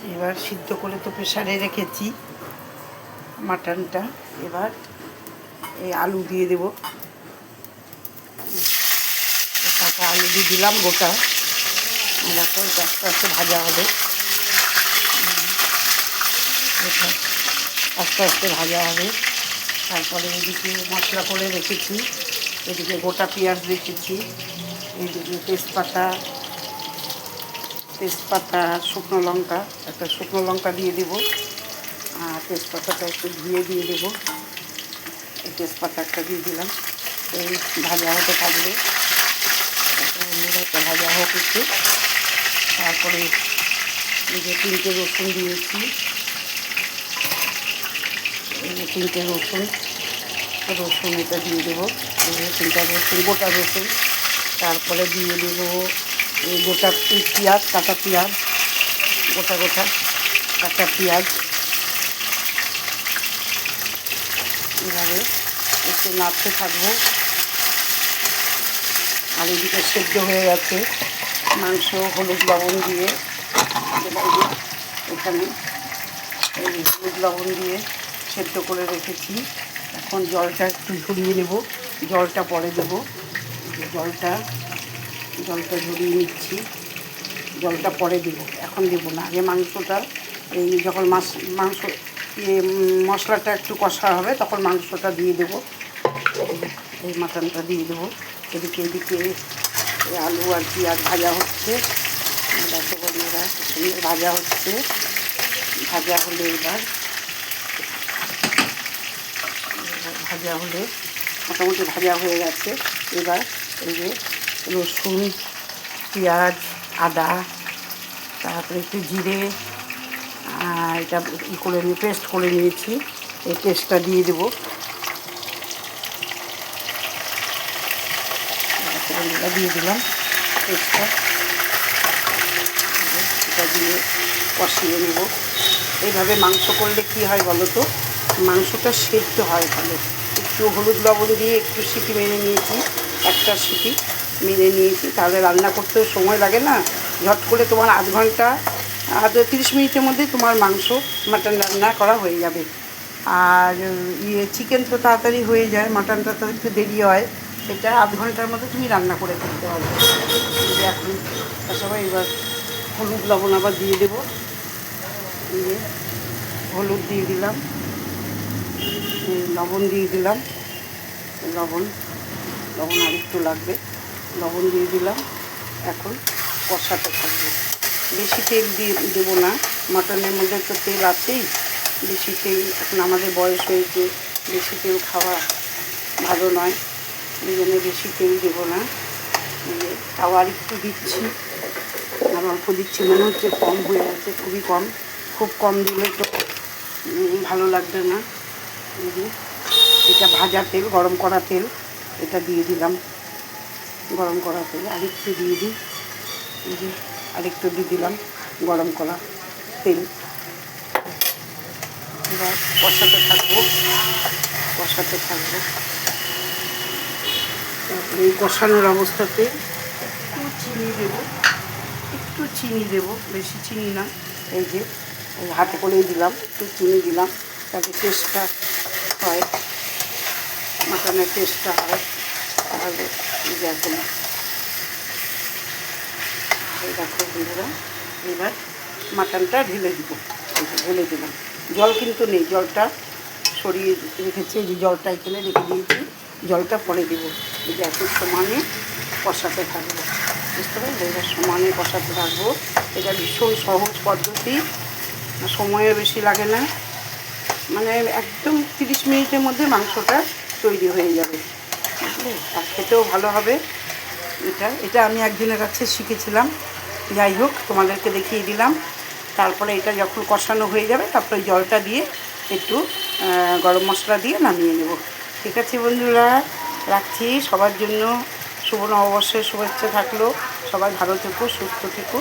এবার সিদ্ধ করে তো প্রেসারে রেখেছি মাটনটা। এবার এই আলু দিয়ে দেবো, কাঁচা আলু দিয়ে দিলাম গোটা। দেখো এটা আস্তে আস্তে ভাজা হবে, এটা আস্তে আস্তে ভাজা হবে। তারপরে এদিকে মশলা করে রেখেছি, এদিকে গোটা পেঁয়াজ রেখেছি, এইদিকে তেজপাতা শুকনো লঙ্কা, একটা শুকনো লঙ্কা দিয়ে দেবো, আর তেজপাতাটা একটু ধুয়ে দিয়ে দেবো। এই তেজপাতা একটা দিয়ে দিলাম, এই ভাজা হতে থাকবে, একটা ভাজা হোক একটু। তারপরে এই যে 3টে রসুন দিয়েছি, এই যে 3টে রসুন এটা দিয়ে দেবো, এই যে 3টা রসুন, গোটা রসুন। তারপরে দিয়ে দেবো এই গোটা পেঁয়াজ, কাঁচা পেঁয়াজ, গোটা কাঁচা পেঁয়াজ। এভাবে একটু নাড়তে থাকবো। আর এদিকে সেদ্ধ হয়ে গেছে মাংস, হলুদ লবণ দিয়ে এখানে এই হলুদ লবণ দিয়ে সেদ্ধ করে রেখেছি। এখন জলটা একটু ঝরিয়ে নেব, জলটা পরে দেবো। জলটা ঝরিয়ে নিচ্ছি, জলটা পরে দেবো, এখন দেবো না। আগে মাংসটা এই যখন মাংস মশলাটা একটু কষা হবে তখন মাংসটা দিয়ে দেবো, এই মাটনটা দিয়ে দেবো। এদিকে আলু আর পেঁয়াজ ভাজা হচ্ছে, দেখো বন্ধুরা সুন্দর ভাজা হচ্ছে। ভাজা হলে মোটামুটি ভাজা হয়ে গেছে। এবার এই যে রসুন, পেঁয়াজ, আদা, তারপরে একটু জিরে, এটা পেস্ট করে নিয়েছি, এই পেস্টটা দিয়ে দেবো। দিয়ে দিলাম পেস্টটা, এটা দিয়ে কষিয়ে নেব। এইভাবে মাংস করলে কি হয় বলো তো, মাংসটা সেদ্ধ হয় ভালো। একটু হলুদ লবণ দিয়ে একটু সিটি মেরে নিয়েছি, একটা সিটি মেরে নিয়েছি, তাহলে রান্না করতেও সময় লাগে না। ঝট করে তোমার আধ ঘন্টা 30 মিনিটের মধ্যে তোমার মাটন রান্না করা হয়ে যাবে। আর চিকেন তো তাড়াতাড়ি হয়ে যায়, মাটনটা তো একটু দেরি হয়, এটা আধ ঘন্টার মধ্যে তুমি রান্না করে ফেলতে হবে। এখন সবাই এবার হলুদ লবণ আবার দিয়ে দেবো, দিয়ে হলুদ দিয়ে দিলাম, লবণ দিয়ে দিলাম, লবণ আর একটু লাগবে, লবণ দিয়ে দিলাম। এখন কষাতে থাকবে, বেশি তেল দিয়ে দেবো না, মাটনের মধ্যে তো তেল আছেই। বেশি তেল, এখন আমাদের বয়স হয়েছে, বেশি তেল খাওয়া ভালো নয়, এই জন্য বেশি তেল দেবো না। তাও আর একটু দিচ্ছি, আর অল্প দিচ্ছি, মনে হচ্ছে কম হয়ে গেছে, খুবই কম। খুব কম দিলে তো ভালো লাগবে না। এটা ভাজা তেল, গরম করা তেল, এটা দিয়ে দিলাম, গরম করা তেল আরেকটু দিয়ে দিই, আরেকটু দিয়ে দিলাম গরম করা তেল। এবার কষাতে থাকবো। তারপরে এই কষানোর অবস্থাতে একটু চিনি দেবো, বেশি চিনি না, এই যে হাতে করেই দিলাম, একটু চিনি দিলাম, তাতে টেস্টটা হয়, মাটনের টেস্টটা হয়। তাহলে দেখো বন্ধুরা, এবার মাটনটা ঢেলে দিলাম। জল কিন্তু নেই, জলটা সরিয়ে রেখেছি, এই যে জলটা এখানে রেখে দিয়েছি, জলটা পরে দেবো। এই যে এখন সমানে কষাতে থাকবো, বুঝতে পারলে, এবার সমানে কষাতে থাকবো। এটা ভীষণ সহজ পদ্ধতি, সময়ও বেশি লাগে না, মানে একদম 30 মিনিটের মধ্যে মাংসটা তৈরি হয়ে যাবে, বুঝলে, আর খেতেও ভালো হবে। এটা আমি একজনের কাছে শিখেছিলাম, যাই হোক তোমাদেরকে দেখিয়ে দিলাম। তারপরে এটা যখন কষানো হয়ে যাবে, তারপরে জলটা দিয়ে একটু গরম মশলা দিয়ে নামিয়ে নেব। ঠিক আছে বন্ধুরা, রাখছি। সবার জন্য শুভ নববর্ষের শুভেচ্ছা থাকলো, সবাই ভালো থেকো, সুস্থ থেকো।